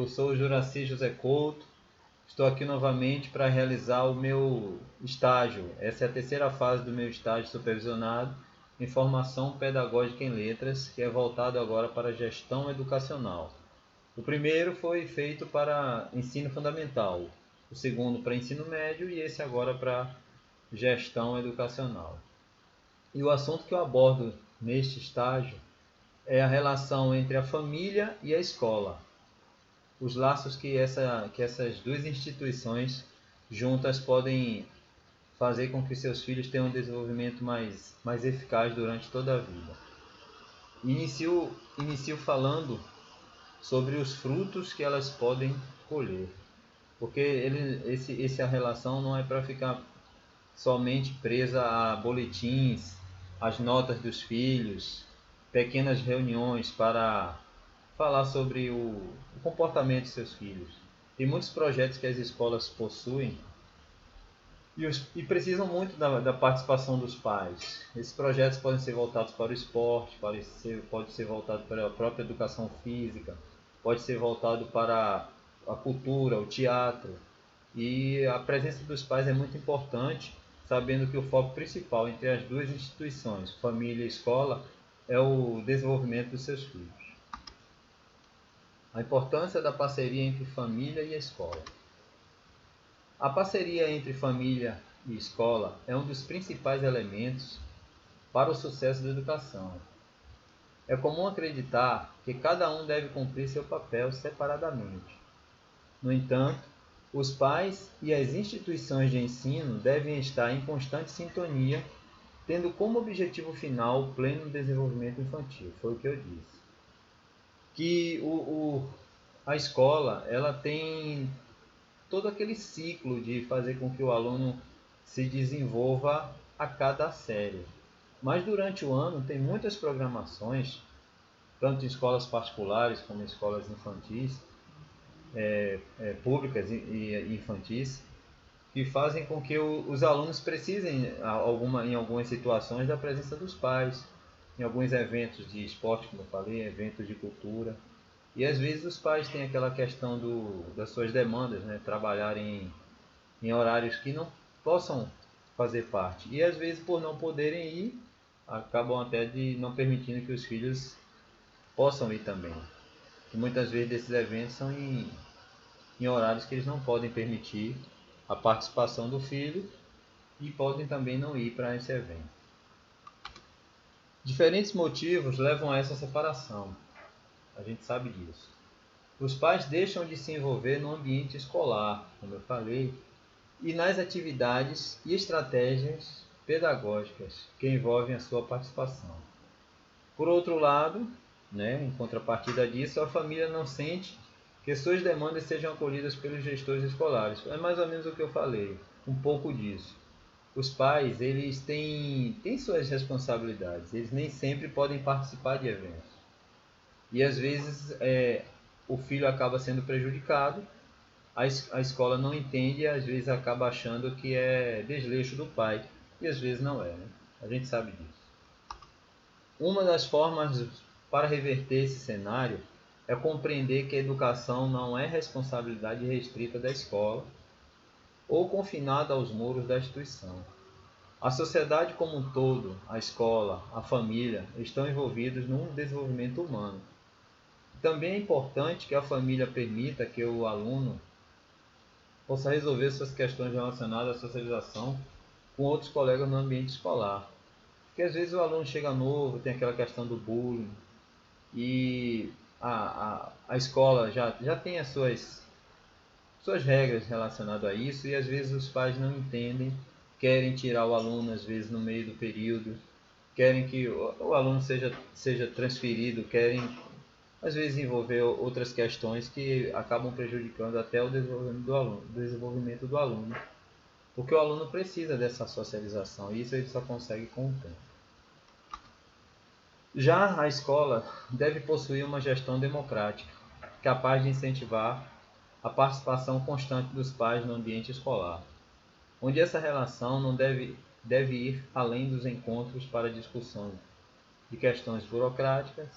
Eu sou o Juraci José Couto, estou aqui novamente para realizar o meu estágio. Essa é a terceira fase do meu estágio supervisionado em formação pedagógica em letras, que é voltado agora para gestão educacional. O primeiro foi feito para ensino fundamental, o segundo para ensino médio e esse agora para gestão educacional. E o assunto que eu abordo neste estágio é a relação entre a família e a escola. Os laços que essas duas instituições juntas podem fazer com que seus filhos tenham um desenvolvimento mais eficaz durante toda a vida. Inicio falando sobre os frutos que elas podem colher, porque essa relação não é para ficar somente presa a boletins, as notas dos filhos, pequenas reuniões para falar sobre o comportamento de seus filhos. Tem muitos projetos que as escolas possuem e precisam muito da participação dos pais. Esses projetos podem ser voltados para o esporte, pode ser voltado para a própria educação física, pode ser voltado para a cultura, o teatro. E a presença dos pais é muito importante, sabendo que o foco principal entre as duas instituições, família e escola, é o desenvolvimento dos seus filhos. A importância da parceria entre família e escola. A parceria entre família e escola é um dos principais elementos para o sucesso da educação. É comum acreditar que cada um deve cumprir seu papel separadamente. No entanto, os pais e as instituições de ensino devem estar em constante sintonia, tendo como objetivo final o pleno desenvolvimento infantil. Foi o que eu disse. Que a escola ela tem todo aquele ciclo de fazer com que o aluno se desenvolva a cada série. Mas durante o ano tem muitas programações, tanto em escolas particulares como em escolas infantis, públicas e infantis, que fazem com que os alunos precisem, em algumas situações, da presença dos pais, em alguns eventos de esporte, como eu falei, eventos de cultura. E às vezes os pais têm aquela questão das suas demandas, né? Trabalharem em horários que não possam fazer parte. E às vezes, por não poderem ir, acabam até de não permitindo que os filhos possam ir também. E muitas vezes desses eventos são em horários que eles não podem permitir a participação do filho e podem também não ir para esse evento. Diferentes motivos levam a essa separação. A gente sabe disso. Os pais deixam de se envolver no ambiente escolar, como eu falei, e nas atividades e estratégias pedagógicas que envolvem a sua participação. Por outro lado, em contrapartida disso, a família não sente que suas demandas sejam acolhidas pelos gestores escolares. É mais ou menos o que eu falei, um pouco disso. Os pais, eles têm suas responsabilidades, eles nem sempre podem participar de eventos. E às vezes o filho acaba sendo prejudicado, a escola não entende e às vezes acaba achando que é desleixo do pai, e às vezes não é, né? A gente sabe disso. Uma das formas para reverter esse cenário é compreender que a educação não é responsabilidade restrita da escola ou confinada aos muros da instituição. A sociedade como um todo, a escola, a família, estão envolvidos num desenvolvimento humano. Também é importante que a família permita que o aluno possa resolver suas questões relacionadas à socialização com outros colegas no ambiente escolar. Porque às vezes o aluno chega novo, tem aquela questão do bullying, e a escola já tem as suas regras relacionadas a isso, e às vezes os pais não entendem, querem tirar o aluno às vezes no meio do período, querem que o aluno seja transferido, querem às vezes envolver outras questões que acabam prejudicando até o desenvolvimento do aluno. Porque o aluno precisa dessa socialização e isso ele só consegue com o tempo. Já a escola deve possuir uma gestão democrática, capaz de incentivar a participação constante dos pais no ambiente escolar, onde essa relação não deve ir além dos encontros para discussão de questões burocráticas,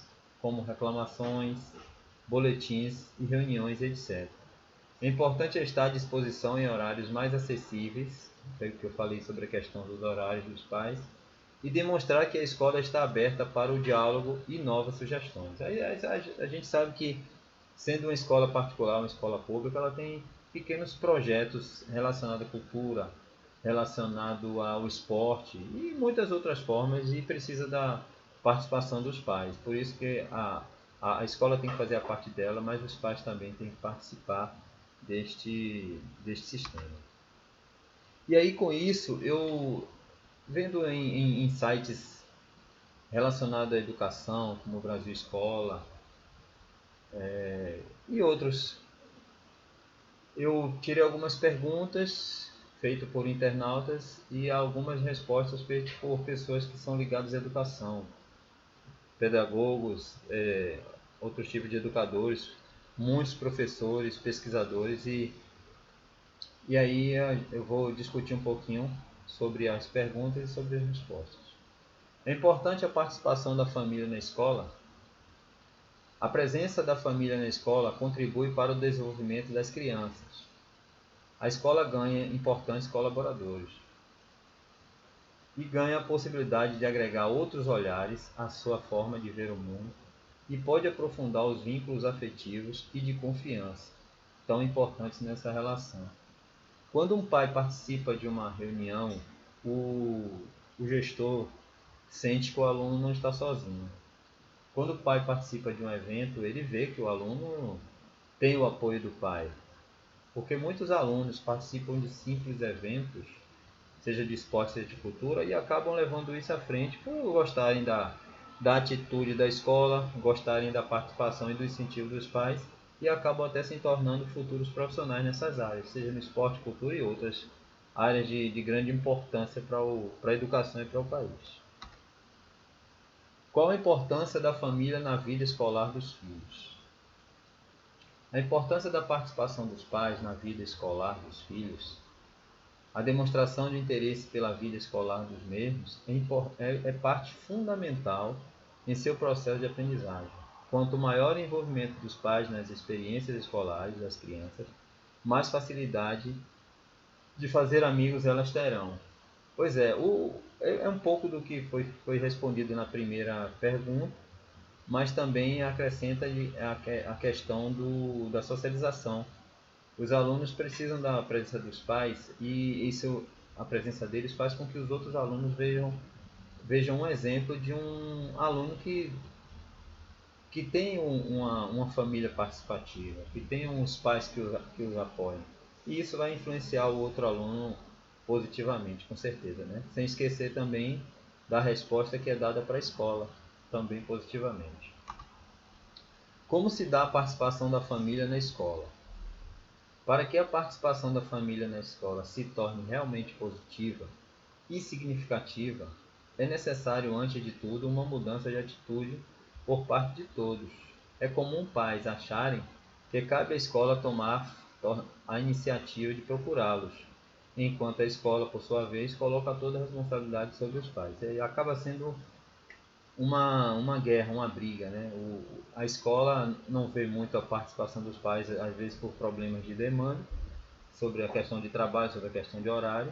como reclamações, boletins e reuniões, etc. É importante estar à disposição em horários mais acessíveis, foi o que eu falei sobre a questão dos horários dos pais, e demonstrar que a escola está aberta para o diálogo e novas sugestões. A gente sabe que, sendo uma escola particular, uma escola pública, ela tem pequenos projetos relacionados à cultura, relacionado ao esporte e muitas outras formas, e precisa da participação dos pais. Por isso que a escola tem que fazer a parte dela, mas os pais também têm que participar deste sistema. E aí, com isso, eu vendo em sites relacionados à educação, como o Brasil Escola, e outros, eu tirei algumas perguntas feitas por internautas e algumas respostas feitas por pessoas que são ligadas à educação, pedagogos, outros tipos de educadores, muitos professores, pesquisadores, e aí eu vou discutir um pouquinho sobre as perguntas e sobre as respostas. É importante a participação da família na escola. A presença da família na escola contribui para o desenvolvimento das crianças. A escola ganha importantes colaboradores e ganha a possibilidade de agregar outros olhares à sua forma de ver o mundo e pode aprofundar os vínculos afetivos e de confiança tão importantes nessa relação. Quando um pai participa de uma reunião, o gestor sente que o aluno não está sozinho. Quando o pai participa de um evento, ele vê que o aluno tem o apoio do pai. Porque muitos alunos participam de simples eventos, seja de esporte, seja de cultura, e acabam levando isso à frente por gostarem da atitude da escola, gostarem da participação e do incentivo dos pais, e acabam até se tornando futuros profissionais nessas áreas, seja no esporte, cultura e outras áreas de grande importância para a educação e para o país. Qual a importância da família na vida escolar dos filhos? A importância da participação dos pais na vida escolar dos filhos, a demonstração de interesse pela vida escolar dos mesmos é parte fundamental em seu processo de aprendizagem. Quanto maior o envolvimento dos pais nas experiências escolares das crianças, mais facilidade de fazer amigos elas terão. Pois é, é um pouco do que foi respondido na primeira pergunta, mas também acrescenta a questão da socialização. Os alunos precisam da presença dos pais e a presença deles faz com que os outros alunos vejam um exemplo de um aluno que tem uma família participativa, que tem uns pais que os apoiam. E isso vai influenciar o outro aluno positivamente, com certeza, né? Sem esquecer também da resposta que é dada para a escola, também positivamente. Como se dá a participação da família na escola? Para que a participação da família na escola se torne realmente positiva e significativa, é necessário, antes de tudo, uma mudança de atitude por parte de todos. É comum pais acharem que cabe à escola tomar a iniciativa de procurá-los, enquanto a escola, por sua vez, coloca toda a responsabilidade sobre os pais. E acaba sendo uma guerra, uma briga, né? A escola não vê muito a participação dos pais, às vezes por problemas de demanda, sobre a questão de trabalho, sobre a questão de horário,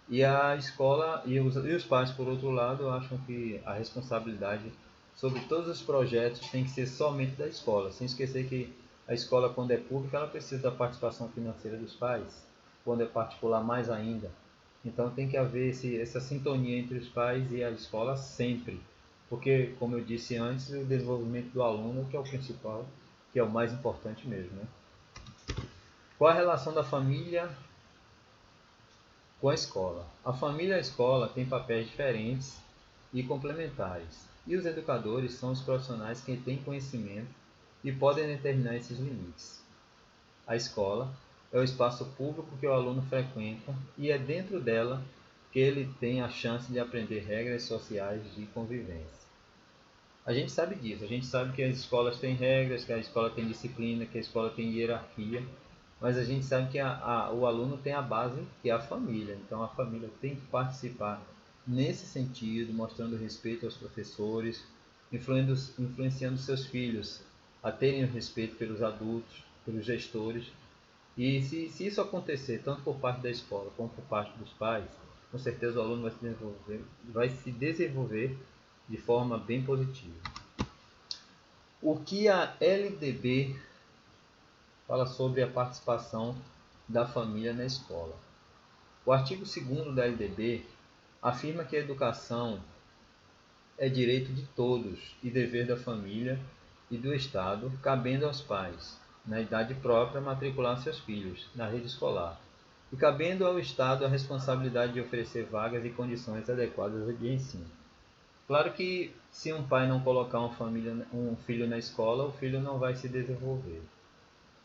e a escola e os pais, por outro lado, acham que a responsabilidade sobre todos os projetos tem que ser somente da escola, sem esquecer que a escola, quando é pública, ela precisa da participação financeira dos pais, quando é particular, mais ainda. Então tem que haver essa sintonia entre os pais e a escola sempre, porque, como eu disse antes, o desenvolvimento do aluno que é o principal, que é o mais importante mesmo, né? Qual a relação da família com a escola? A família e a escola têm papéis diferentes e complementares, e os educadores são os profissionais que têm conhecimento e podem determinar esses limites. A escola é o espaço público que o aluno frequenta e é dentro dela que ele tem a chance de aprender regras sociais de convivência. A gente sabe disso, a gente sabe que as escolas têm regras, que a escola tem disciplina, que a escola tem hierarquia, mas a gente sabe que o aluno tem a base, que é a família. Então a família tem que participar nesse sentido, mostrando respeito aos professores, influenciando seus filhos a terem respeito pelos adultos, pelos gestores. E se isso acontecer, tanto por parte da escola como por parte dos pais, com certeza o aluno vai se desenvolver de forma bem positiva. O que a LDB fala sobre a participação da família na escola? O artigo 2º da LDB afirma que a educação é direito de todos e dever da família e do Estado, cabendo aos pais, na idade própria, matricular seus filhos na rede escolar, e cabendo ao Estado a responsabilidade de oferecer vagas e condições adequadas de ensino. Claro que se um pai não colocar um filho na escola, o filho não vai se desenvolver.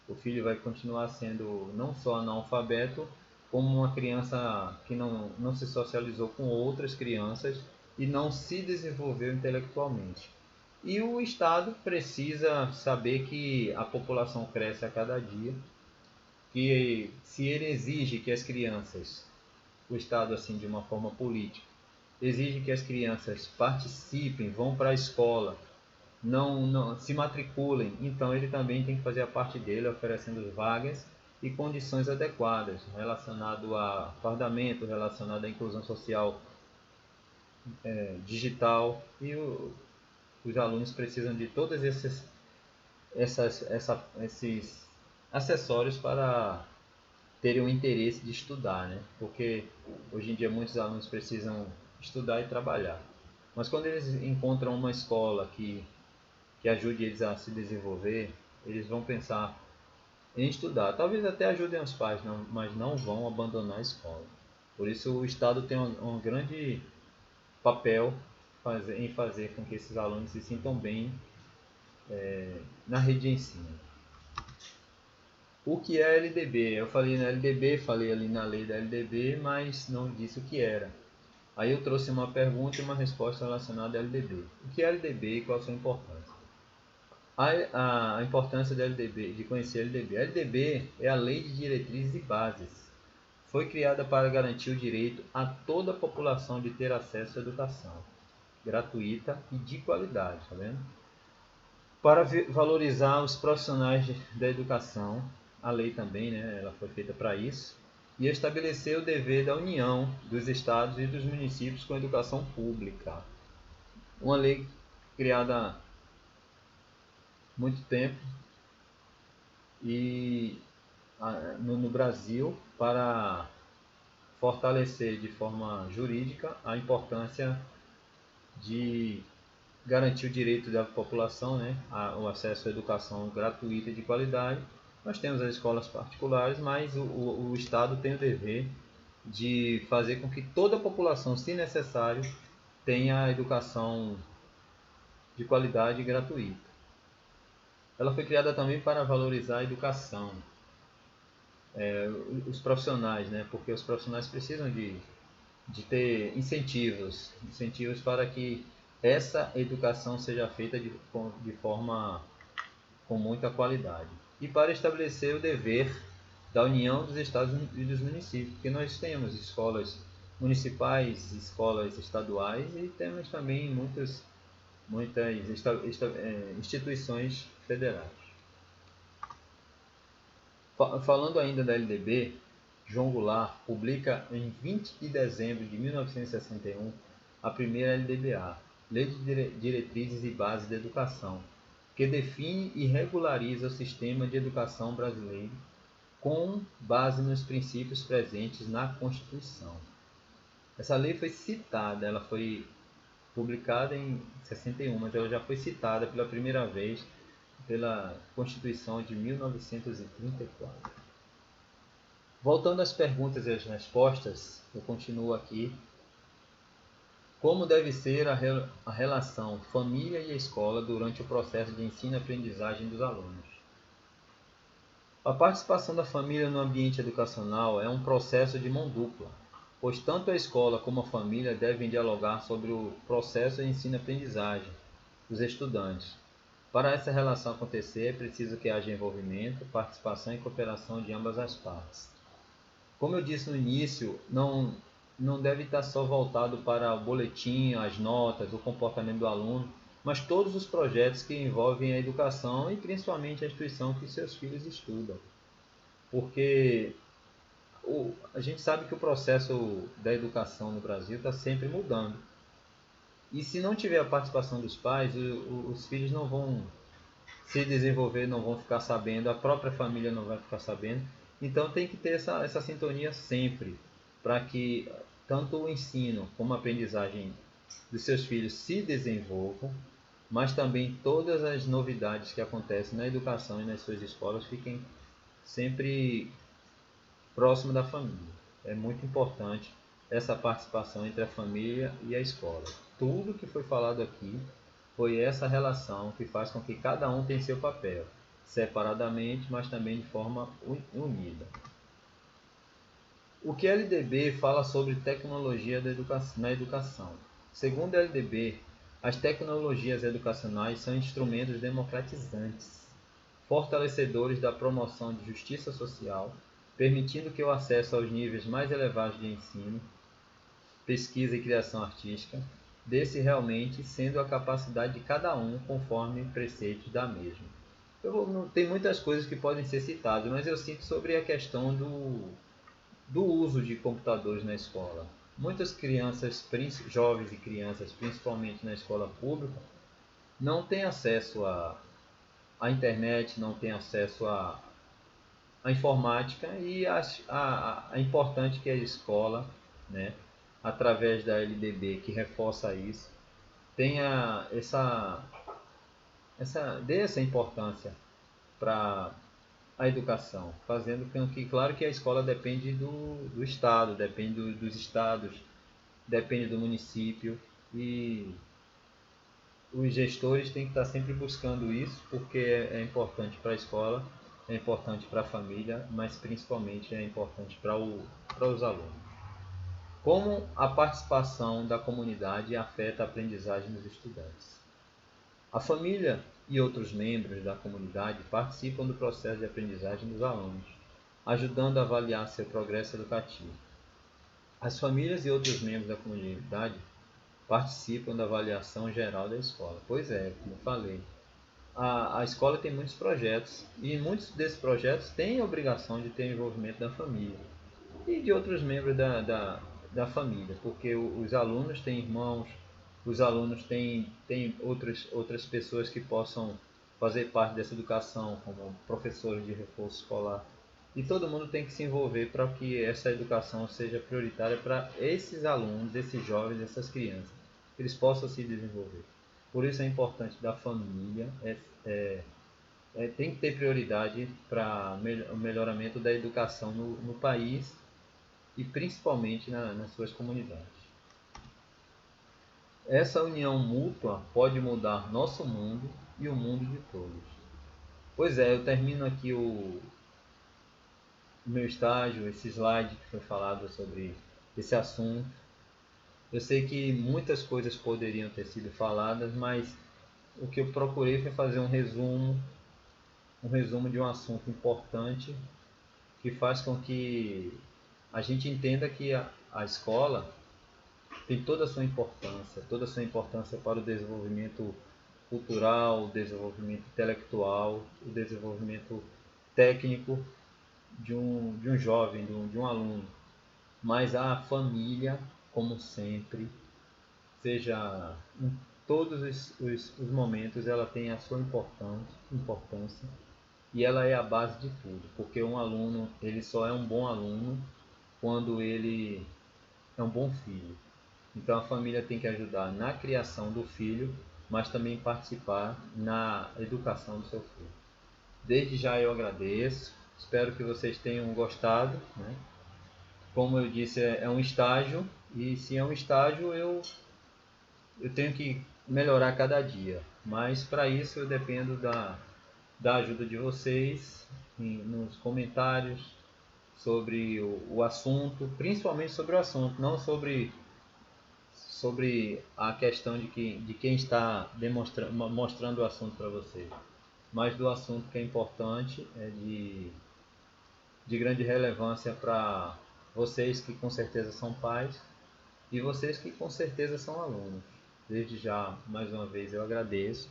O filho vai continuar sendo não só analfabeto, como uma criança que não se socializou com outras crianças e não se desenvolveu intelectualmente. E o Estado precisa saber que a população cresce a cada dia, que se ele exige que as crianças, o Estado assim de uma forma política, exige que as crianças participem, vão para a escola, não se matriculem, então ele também tem que fazer a parte dele, oferecendo vagas e condições adequadas, relacionado a fardamento, relacionado à inclusão social digital, e os alunos precisam de todos esses acessórios para terem o interesse de estudar, né? Porque hoje em dia muitos alunos precisam estudar e trabalhar. Mas quando eles encontram uma escola que ajude eles a se desenvolver, eles vão pensar em estudar. Talvez até ajudem os pais, mas não vão abandonar a escola. Por isso o Estado tem um grande papel em fazer com que esses alunos se sintam bem na rede de ensino. O que é a LDB? Eu falei na LDB, falei ali na lei da LDB, mas não disse o que era. Aí eu trouxe uma pergunta e uma resposta relacionada à LDB. O que é a LDB e qual a sua importância? A importância da LDB, de conhecer a LDB. A LDB é a Lei de Diretrizes e Bases. Foi criada para garantir o direito a toda a população de ter acesso à educação gratuita e de qualidade, tá vendo? Para valorizar os profissionais da educação, a lei também, né, ela foi feita para isso, e estabelecer o dever da União, dos estados e dos municípios com a educação pública. Uma lei criada há muito tempo e no Brasil para fortalecer de forma jurídica a importância de garantir o direito da população, né, o acesso à educação gratuita e de qualidade. Nós temos as escolas particulares, mas o Estado tem o dever de fazer com que toda a população, se necessário, tenha educação de qualidade e gratuita. Ela foi criada também para valorizar a educação, os profissionais, né, porque os profissionais precisam de ter incentivos para que essa educação seja feita de forma com muita qualidade. E para estabelecer o dever da União dos Estados e dos municípios, porque nós temos escolas municipais, escolas estaduais e temos também muitas instituições federais. Falando ainda da LDB, João Goulart publica em 20 de dezembro de 1961 a primeira LDBA, Lei de Diretrizes e Bases da Educação, que define e regulariza o sistema de educação brasileiro com base nos princípios presentes na Constituição. Essa lei foi citada, ela foi publicada em 61, mas ela já foi citada pela primeira vez pela Constituição de 1934. Voltando às perguntas e às respostas, eu continuo aqui. Como deve ser a relação família e escola durante o processo de ensino e aprendizagem dos alunos? A participação da família no ambiente educacional é um processo de mão dupla, pois tanto a escola como a família devem dialogar sobre o processo de ensino e aprendizagem dos estudantes. Para essa relação acontecer, é preciso que haja envolvimento, participação e cooperação de ambas as partes. Como eu disse no início, não deve estar só voltado para o boletim, as notas, o comportamento do aluno, mas todos os projetos que envolvem a educação e principalmente a instituição que seus filhos estudam. Porque a gente sabe que o processo da educação no Brasil está sempre mudando. E se não tiver a participação dos pais, os filhos não vão se desenvolver, não vão ficar sabendo, a própria família não vai ficar sabendo. Então tem que ter essa sintonia sempre, para que tanto o ensino como a aprendizagem dos seus filhos se desenvolvam, mas também todas as novidades que acontecem na educação e nas suas escolas fiquem sempre próximo da família. É muito importante essa participação entre a família e a escola. Tudo que foi falado aqui foi essa relação que faz com que cada um tenha seu papel, separadamente, mas também de forma unida. O que a LDB fala sobre tecnologia na educação? Segundo a LDB, as tecnologias educacionais são instrumentos democratizantes, fortalecedores da promoção de justiça social, permitindo que o acesso aos níveis mais elevados de ensino, pesquisa e criação artística desse realmente sendo a capacidade de cada um conforme preceitos da mesma. Tem muitas coisas que podem ser citadas, mas eu sinto sobre a questão do uso de computadores na escola. Muitas crianças, jovens e crianças, principalmente na escola pública, não têm acesso à internet, não têm acesso à informática e é importante que a escola, né, através da LDB, que reforça isso, tenha dê essa importância para a educação, fazendo com que, claro que a escola depende do Estado, depende dos estados, depende do município, e os gestores têm que estar sempre buscando isso, porque é importante para a escola, é importante para a família, mas principalmente é importante para os alunos. Como a participação da comunidade afeta a aprendizagem dos estudantes? A família e outros membros da comunidade participam do processo de aprendizagem dos alunos, ajudando a avaliar seu progresso educativo. As famílias e outros membros da comunidade participam da avaliação geral da escola. Pois é, como eu falei, a escola tem muitos projetos e muitos desses projetos têm a obrigação de ter envolvimento da família e de outros membros da família, porque os alunos têm irmãos, os alunos têm outras pessoas que possam fazer parte dessa educação, como professores de reforço escolar. E todo mundo tem que se envolver para que essa educação seja prioritária para esses alunos, esses jovens, essas crianças, que eles possam se desenvolver. Por isso é importante da família, tem que ter prioridade para o melhoramento da educação no país e principalmente nas suas comunidades. Essa união mútua pode mudar nosso mundo e o mundo de todos. Pois é, eu termino aqui o meu estágio, esse slide que foi falado sobre esse assunto. Eu sei que muitas coisas poderiam ter sido faladas, mas o que eu procurei foi fazer um resumo de um assunto importante que faz com que a gente entenda que a escola tem toda a sua importância para o desenvolvimento cultural, o desenvolvimento intelectual, o desenvolvimento técnico de um jovem, de um aluno. Mas a família, como sempre, seja em todos os momentos, ela tem a sua importância e ela é a base de tudo, porque um aluno ele só é um bom aluno quando ele é um bom filho. Então a família tem que ajudar na criação do filho, mas também participar na educação do seu filho. Desde já eu agradeço, espero que vocês tenham gostado, né? Como eu disse, é um estágio, e se é um estágio eu tenho que melhorar cada dia, mas para isso eu dependo da ajuda de vocês nos comentários sobre o assunto, principalmente sobre o assunto, não sobre a questão de quem está mostrando o assunto para vocês, mas do assunto que é importante, é de grande relevância para vocês que com certeza são pais e vocês que com certeza são alunos. Desde já, mais uma vez, eu agradeço.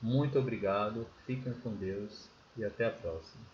Muito obrigado, fiquem com Deus e até a próxima.